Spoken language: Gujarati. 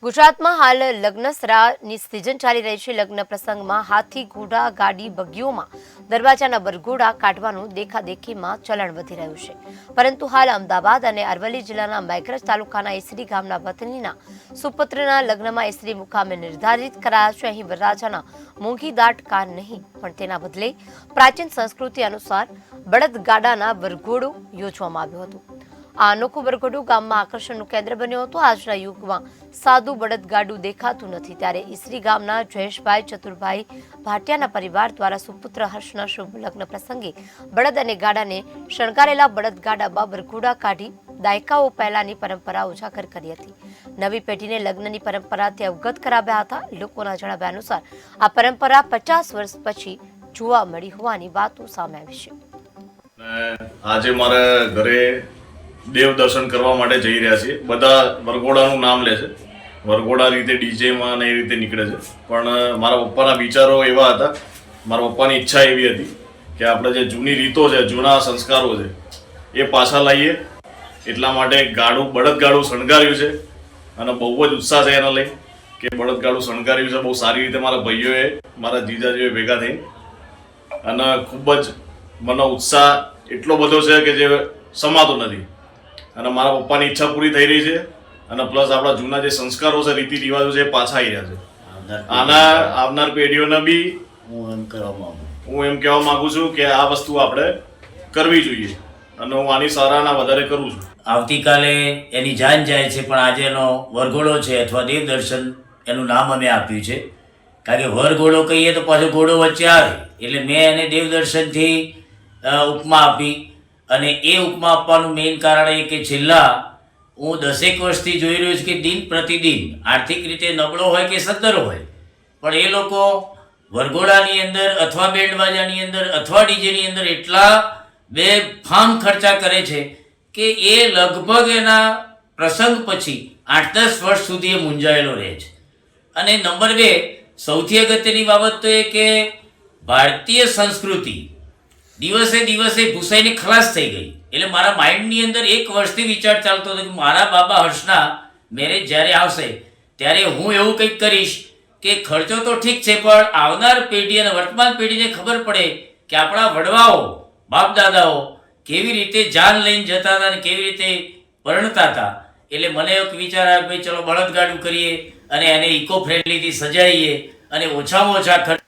ગુજરાતમાં હાલ લગ્નસરાની સિઝન ચાલી રહી છે। લગ્ન પ્રસંગમાં હાથી, ઘોડા, ગાડી, બગીઓમાં દરવાજાના વરઘોડા કાઢવાનું દેખાદેખીમાં ચલણ વધી રહ્યું છે। પરંતુ હાલ અમદાવાદ અને અરવલ્લી જિલ્લાના મેઘરજ તાલુકાના એસરી ગામના વતનીના સુપુત્રના લગ્નમાં એસરી મુકામે નિર્ધારિત કરાયા છે। અહીં વરરાજાના મોંઘીદાટ કાર નહીં, પણ તેના બદલે પ્રાચીન સંસ્કૃતિ અનુસાર બળદગાડાના વરઘોડું યોજવામાં આવ્યું હતું। આ અનોખું વરઘોડું ગામમાં આકર્ષણનું કેન્દ્ર બન્યું હતું। આજના યુગમાં સાદું બળદગાડું દેખાતું નથી, ત્યારે ઈસરી ગામના જયેશભાઈ ચતુરભાઈ ભાટિયાના પરિવાર દ્વારા સુપુત્ર હર્ષના શુભ લગ્ન પ્રસંગે બળદ અને ગાડાને શણગારેલા બળદગાડામાં વરઘોડા કાઢી દાયકાઓ પહેલાની પરંપરા ઉજાગર કરી હતી। નવી પેઢીને લગ્નની પરંપરાથી અવગત કરાવ્યા હતા। લોકોના જણાવ્યા અનુસાર આ પરંપરા 50 વર્ષ પછી જોવા મળી હોવાની વાતો સામે આવી છે। આજે મારા ઘરે દેવ દર્શન કરવા માટે જઈ રહ્યા છીએ। બધા વરઘોડાનું નામ લે છે, વરઘોડા રીતે ડીજેમાં ને એ રીતે નીકળે છે, પણ મારા પપ્પાના વિચારો એવા હતા, મારા પપ્પાની ઈચ્છા એવી હતી કે આપણે જે જૂની રીતો છે, જૂના સંસ્કારો છે, એ પાછા લાવીએ। એટલા માટે બળદગાડું શણગાર્યું છે અને બહુ જ ઉત્સાહ છે એના લઈ કે બળદગાડું શણગાર્યું છે। બહુ સારી રીતે મારા ભાઈઓએ, મારા જીજાજીઓએ ભેગા થઈ અને ખૂબ જ મને ઉત્સાહ એટલો બધો છે કે જે સમાતો નથી। અને મારા પપ્પાની ઈચ્છા પૂરી થઈ રહી છે અને પ્લસ આપણા જૂના જે સંસ્કારો છે, રીતિ રિવાજો છે, એ પાછા આવી રહ્યા છે। આના આવનાર પેઢીઓને બી હું એમ કહેવા માંગુ છું કે આ વસ્તુ આપણે કરવી જોઈએ અને હું આની સરાહના વધારે કરું છું। આવતીકાલે એની જાન જાય છે, પણ આજે એનો વરઘોડો છે અથવા દેવ દર્શન એનું નામ અમે આપ્યું છે, કારણ કે વરઘોડો કહીએ તો પાછો ઘોડો વચ્ચે આવે, એટલે મેં એને દેવ દર્શનથી ઉપમા આપી। અને એ ઉપમા આપવાનું મેઇન કારણ એ કે છેલ્લા હું 10 વર્ષથી જોઈ રહ્યો છું કે દિન પ્રતિદિન આર્થિક રીતે નબળો હોય કે સદ્ધર હોય, પણ એ લોકો વરઘોડાની અંદર અથવા બેન્ડવાજાની અંદર અથવા ડીજેની અંદર એટલા બેફામ ખર્ચા કરે છે કે એ લગભગ એના પ્રસંગ પછી 8-10 વર્ષ સુધી એ મૂંઝાયેલો રહે છે। અને નંબર 2, સૌથી અગત્યની બાબત તો એ કે ભારતીય સંસ્કૃતિ દિવસે દિવસે ભૂસાઈને ખલાસ થઈ ગઈ। એટલે મારા માઇન્ડની અંદર 1 વર્ષથી વિચાર ચાલતો હતો કે મારા બાબા હર્ષના મેરેજ જ્યારે આવશે ત્યારે હું એવું કંઈક કરીશ કે ખર્ચો તો ઠીક છે, પણ આવનાર પેઢી અને વર્તમાન પેઢીને ખબર પડે કે આપણા વડવાઓ, બાપ દાદાઓ કેવી રીતે જાન લઈને જતા હતા અને કેવી રીતે પરણતા હતા। એટલે મને એક વિચાર આવ્યો, ભાઈ ચલો બળદગાડું કરીએ અને એને ઇકો ફ્રેન્ડલીથી સજાઈએ અને ઓછામાં ઓછા ખર્ચ